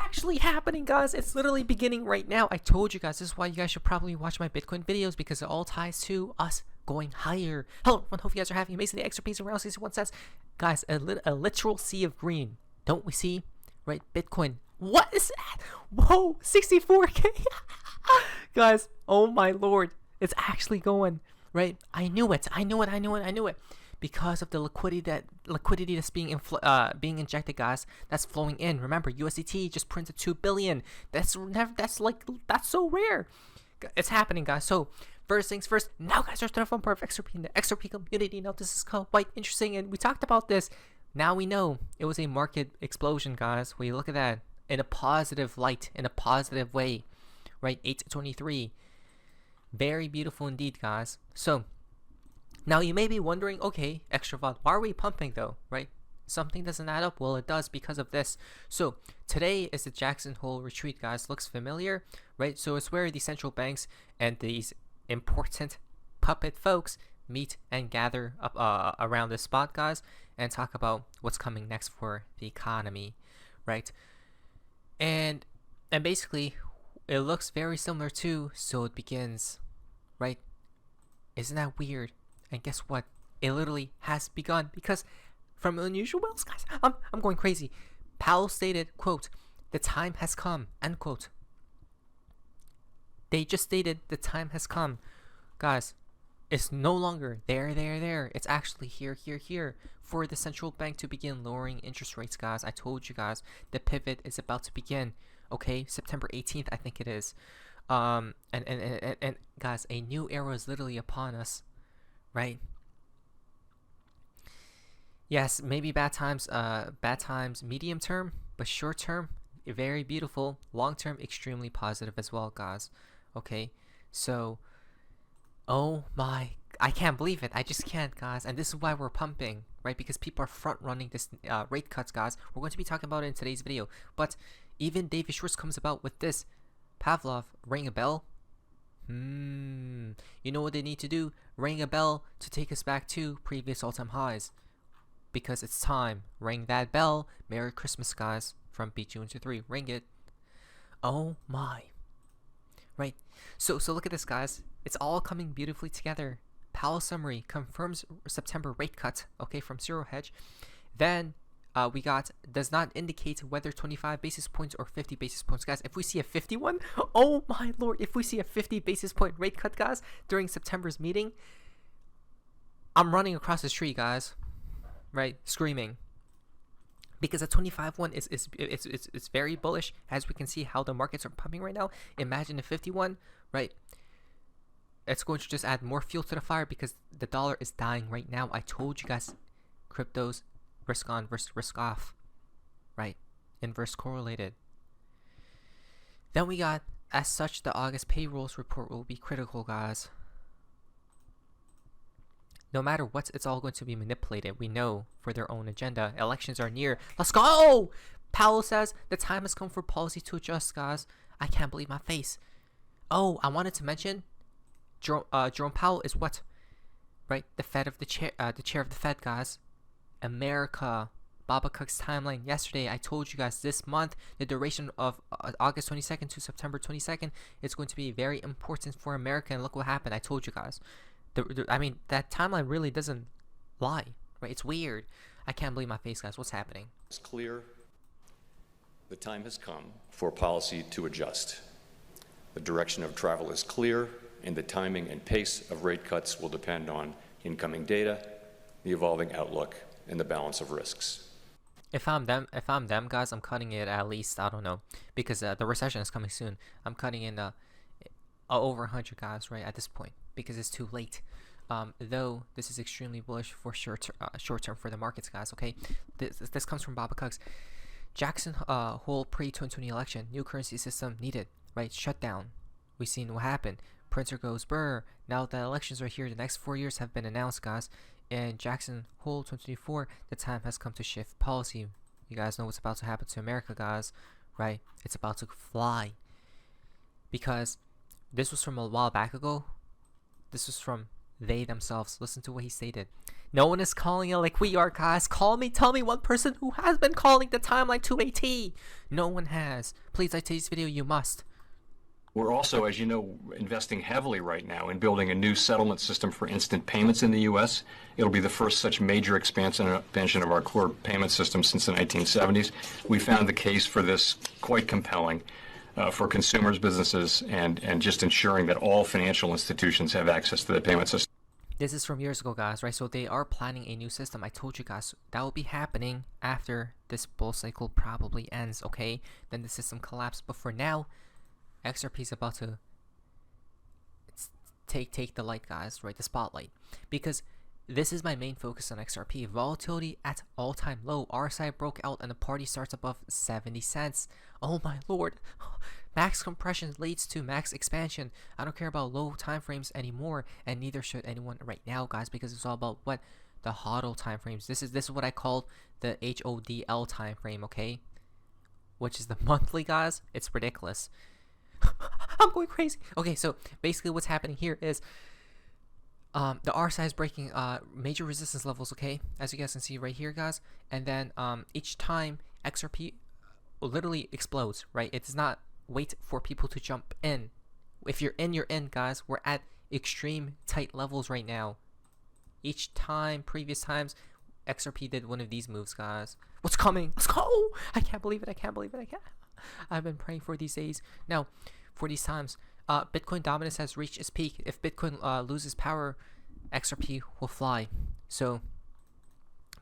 actually happening, guys. It's literally beginning right now. I told you guys, this is why you guys should probably watch my Bitcoin videos, because it all ties to us going higher. Hello everyone, hope you guys are having amazing day. XRP's around 61 cents. Guys, a literal sea of green. Don't we see? Right? Bitcoin. What is that? Whoa, 64K. Guys, oh my lord. It's actually going, right? I knew it. Because of the liquidity that's being injected, guys. That's flowing in. Remember, USDT just printed 2 billion. That's so rare. It's happening, guys. So first things first. Now, guys, there's the fun part of XRP in the XRP community. Now, this is quite interesting, and we talked about this. Now we know it was a market explosion, guys. When you look at that in a positive light, in a positive way, right? 823. Very beautiful indeed, guys. So now you may be wondering, okay, extra VOD, why are we pumping though, right? Something doesn't add up. Well, it does because of this. So today is the Jackson Hole retreat, guys. Looks familiar, right? So it's where the central banks and these important puppet folks meet and gather up around this spot, guys, and talk about what's coming next for the economy, right? And basically, it looks very similar to So It Begins, right? Isn't that weird? And guess what? It literally has begun, because from unusual wells, guys, I'm going crazy. Powell stated, quote, "The time has come," end quote. They just stated the time has come. Guys, it's no longer there. It's actually here for the central bank to begin lowering interest rates, guys. I told you guys, the pivot is about to begin. Okay, September 18th, I think it is. And guys, a new era is literally upon us, right? Yes, maybe bad times, medium term, but short term, very beautiful. Long term, extremely positive as well, guys. Okay, so, oh my, I can't believe it. I just can't, guys. And this is why we're pumping, right? Because people are front running this rate cuts, guys. We're going to be talking about it in today's video. But even David Schwartz comes about with this. Pavlov, ring a bell. You know what they need to do? Ring a bell to take us back to previous all-time highs. Because it's time. Ring that bell. Merry Christmas, guys. From BG123. Ring it. Oh my. Right. So look at this, guys. It's all coming beautifully together. Powell summary confirms September rate cut. Okay, from zero hedge. Then we got does not indicate whether 25 basis points or 50 basis points, guys. If we see a 51, oh my lord, if we see a 50 basis point rate cut, guys, during September's meeting, I'm running across the street, guys, right, screaming, because a 25 one it's very bullish, as we can see how the markets are pumping right now. Imagine a 51, right? It's going to just add more fuel to the fire, because the dollar is dying right now. I told you guys, cryptos risk on versus risk off, right? Inverse correlated. Then we got, as such, the August payrolls report will be critical, guys. No matter what, it's all going to be manipulated, we know, for their own agenda. Elections are near. Let's go! Powell says the time has come for policy to adjust, guys. I can't believe my face. Oh, I wanted to mention, Jerome Powell is what? Right? The chair of the Fed, guys. America. Baba Cook's timeline yesterday. I told you guys this month, the duration of August 22nd to September 22nd is going to be very important for America. And look what happened. I told you guys. I mean, that timeline really doesn't lie, right? It's weird. I can't believe my face, guys. What's happening? It's clear the time has come for policy to adjust. The direction of travel is clear, and the timing and pace of rate cuts will depend on incoming data, the evolving outlook, and the balance of risks. If I'm them, guys, I'm cutting it at least, I don't know, because the recession is coming soon. I'm cutting in over 100, guys, right, at this point, because it's too late. Though this is extremely bullish for short term for the markets, guys. Okay, this comes from Baba Cooks. Jackson Hole pre-2020 election, new currency system needed, right? Shutdown. We've seen what happened. Printer goes brr. Now that elections are here, the next 4 years have been announced, guys. And Jackson Hole 2024, the time has come to shift policy. You guys know what's about to happen to America, guys, right? It's about to fly. Because this was from a while back ago. This was from they themselves. Listen to what he stated. No one is calling it like we are, guys. Call me. Tell me one person who has been calling the timeline to a T. No one has. Please like today's video. You must. We're also, as you know, investing heavily right now in building a new settlement system for instant payments in the U.S. It'll be the first such major expansion of our core payment system since the 1970s. We found the case for this quite compelling for consumers, businesses, and just ensuring that all financial institutions have access to the payment system. This is from years ago, guys, right? So they are planning a new system. I told you guys that will be happening after this bull cycle probably ends, okay? Then the system collapses. But for now, XRP is about to take the light, guys, right? The spotlight. Because this is my main focus on XRP. Volatility at all-time low. RSI broke out and the party starts above 70 cents. Oh my lord. Max compression leads to max expansion. I don't care about low time frames anymore, and neither should anyone right now, guys, because it's all about what? The HODL time frames. This is what I call the HODL time frame, okay? Which is the monthly, guys. It's ridiculous. I'm going crazy. Okay, so basically what's happening here is the RSI is breaking major resistance levels, okay, as you guys can see right here, guys. And then each time XRP literally explodes, right? It does not wait for people to jump in. If you're in, guys. We're at extreme tight levels right now. Each time, previous times, XRP did one of these moves, guys. What's coming? Let's go! I can't believe it. I can't believe it. I've been praying for these days. Now, for these times, Bitcoin dominance has reached its peak. If Bitcoin loses power, XRP will fly. So,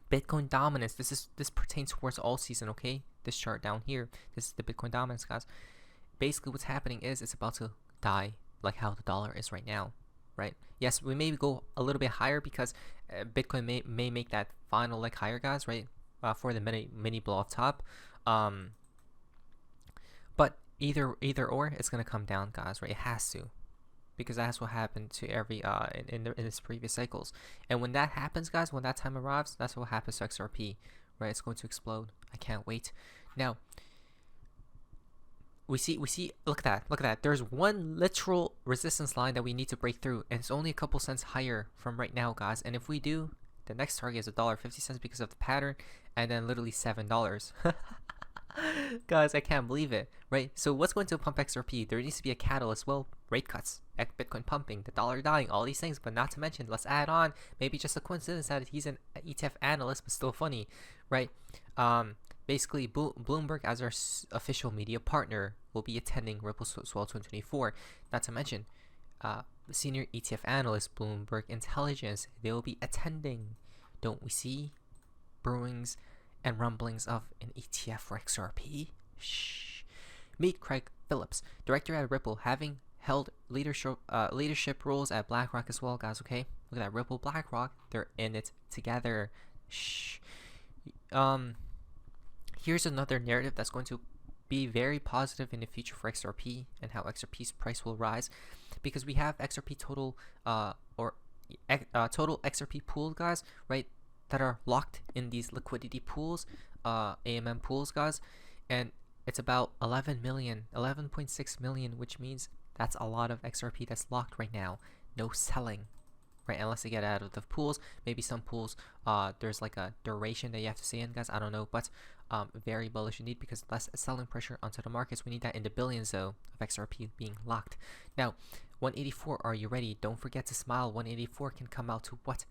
Bitcoin dominance. This pertains towards all season, okay? This chart down here. This is the Bitcoin dominance, guys. Basically, what's happening is it's about to die, like how the dollar is right now, right? Yes, we may go a little bit higher because Bitcoin may make that final leg higher, guys, right? For the mini blow off top. But either or, it's gonna come down, guys, right? It has to, because that's what happened to every in its previous cycles. And when that happens, guys, when that time arrives, that's what happens to XRP, right? It's going to explode. I can't wait. Now, we see. Look at that. There's one literal resistance line that we need to break through, and it's only a couple cents higher from right now, guys. And if we do, the next target is $1.50 because of the pattern, and then literally $7. Guys, I can't believe it, right? So what's going to pump XRP? There needs to be a catalyst. Well, rate cuts, Bitcoin pumping, the dollar dying, all these things. But not to mention, let's add on maybe just a coincidence that he's an ETF analyst, but still funny, right? Basically, Bloomberg, as our official media partner, will be attending Ripple Swell 2024. Not to mention, senior ETF analyst Bloomberg Intelligence, they will be attending. Don't we see brewings and rumblings of an ETF for XRP? Shh. Meet Craig Phillips, director at Ripple, having held leadership roles at BlackRock as well, guys. Okay, look at that. Ripple, BlackRock, they're in it together. Shh. Here's another narrative that's going to be very positive in the future for XRP and how XRP's price will rise, because we have XRP total total XRP pool, guys, right, that are locked in these liquidity pools, AMM pools, guys, and it's about 11.6 million, which means that's a lot of XRP that's locked right now. No selling, right, unless they get out of the pools. Maybe some pools, there's like a duration that you have to stay in, guys. I don't know, but very bullish indeed, because less selling pressure onto the markets. We need that in the billions, though, of XRP being locked. Now, 184, are you ready? Don't forget to smile. 184 can come out to what?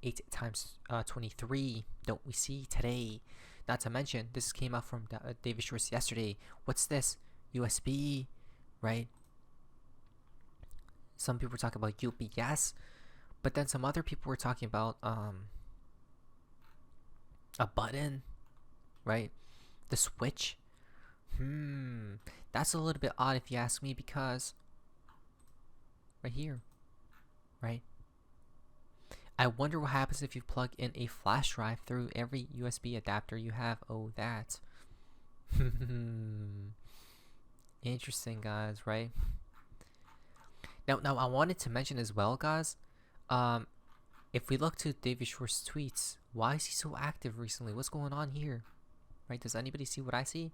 8 times 23. Don't we see today? Not to mention, this came out from David Schwartz yesterday. What's this? USB, right? Some people were talking about UPS, but then some other people were talking about a button, right? The switch. That's a little bit odd if you ask me, because right here, right? I wonder what happens if you plug in a flash drive through every USB adapter you have. Oh, that. Interesting, guys, right? Now I wanted to mention as well, guys, if we look to David Schwartz's tweets, why is he so active recently? What's going on here? Right? Does anybody see what I see?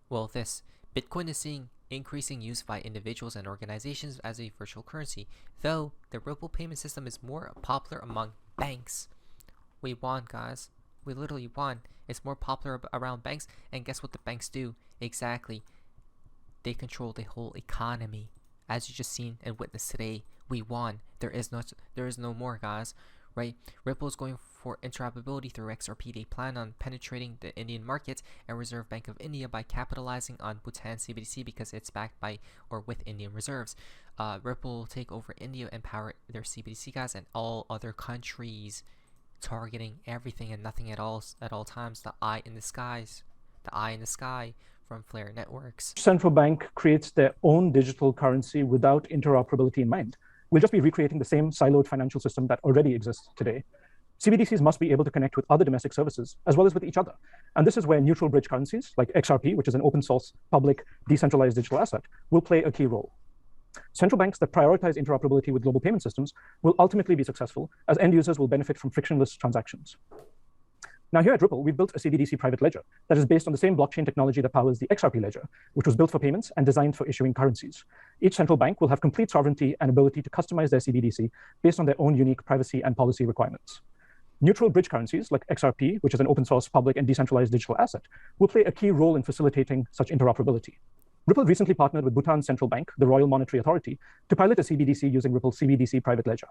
Well, this Bitcoin is seeing increasing use by individuals and organizations as a virtual currency, though the Ripple payment system is more popular among banks. We won, guys. We literally won. It's more popular around banks, and guess what the banks do? Exactly. They control the whole economy. As you just seen and witnessed today, we won. There is no more, guys. Right? Ripple is going for interoperability through XRP. They plan on penetrating the Indian market and Reserve Bank of India by capitalizing on Bhutan CBDC because it's backed by or with Indian reserves. Ripple will take over India and power their CBDC, guys, and all other countries, targeting everything and nothing at all times. The eye in the sky from Flare Networks. Central bank creates their own digital currency without interoperability in mind. We'll just be recreating the same siloed financial system that already exists today. CBDCs must be able to connect with other domestic services as well as with each other. And this is where neutral bridge currencies like XRP, which is an open source, public, decentralized digital asset, will play a key role. Central banks that prioritize interoperability with global payment systems will ultimately be successful, as end users will benefit from frictionless transactions. Now here at Ripple, we've built a CBDC private ledger that is based on the same blockchain technology that powers the XRP ledger, which was built for payments and designed for issuing currencies. Each central bank will have complete sovereignty and ability to customize their CBDC based on their own unique privacy and policy requirements. Neutral bridge currencies like XRP, which is an open source, public, and decentralized digital asset, will play a key role in facilitating such interoperability. Ripple recently partnered with Bhutan's central bank, the Royal Monetary Authority, to pilot a CBDC using Ripple's CBDC private ledger.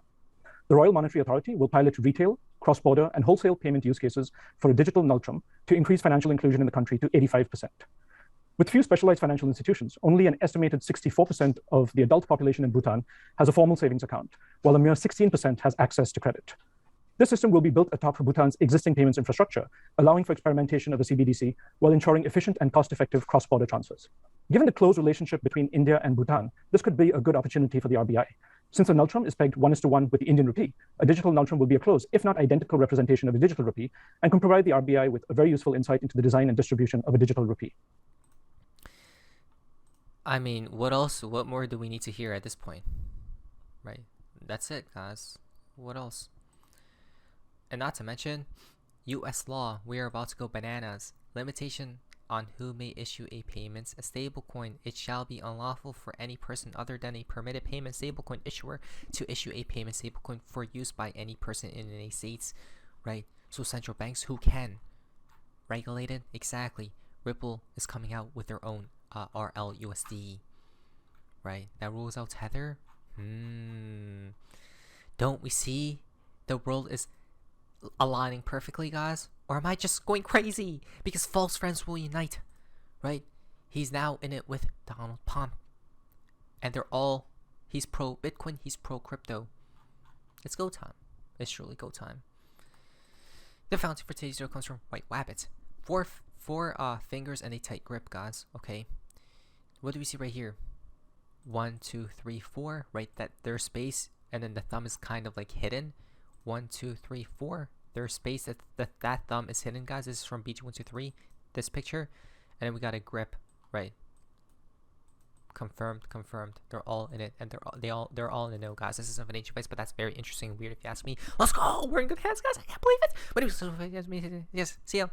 The Royal Monetary Authority will pilot retail, cross-border, and wholesale payment use cases for a digital nultrum to increase financial inclusion in the country to 85%. With few specialized financial institutions, only an estimated 64% of the adult population in Bhutan has a formal savings account, while a mere 16% has access to credit. This system will be built atop Bhutan's existing payments infrastructure, allowing for experimentation of a CBDC while ensuring efficient and cost-effective cross-border transfers. Given the close relationship between India and Bhutan, this could be a good opportunity for the RBI. Since a nultrum is pegged 1:1 with the Indian rupee, a digital nultrum will be a close, if not identical, representation of a digital rupee and can provide the RBI with a very useful insight into the design and distribution of a digital rupee. I mean, what else? What more do we need to hear at this point? Right? That's it, guys. What else? And not to mention, U.S. law, we are about to go bananas. Limitation on who may issue a payments a stablecoin. It shall be unlawful for any person other than a permitted payment stablecoin issuer to issue a payment stablecoin for use by any person in the United States. Right? So central banks, who can regulate it? Exactly. Ripple is coming out with their own RLUSD. Right? That rules out Tether. Don't we see the world is aligning perfectly, guys? Or am I just going crazy? Because false friends will unite, right? He's now in it with Donald Trump, and he's pro Bitcoin, he's pro crypto. It's go time. It's truly go time. The fountain for today's video comes from White Wabbit. Four fingers and a tight grip, guys. Okay, what do we see right here? 1, 2, 3, 4. Right, that there's space, and then the thumb is kind of like hidden. 1, 2, 3, 4. There's space that thumb is hidden, guys. This is from BG123, this picture. And then we got a grip, right? Confirmed. They're all in it, and they're all in the know, guys. This is a financial advice, but that's very interesting and weird if you ask me. Let's go. We're in good hands, guys. I can't believe it. But anyway, yes, see ya.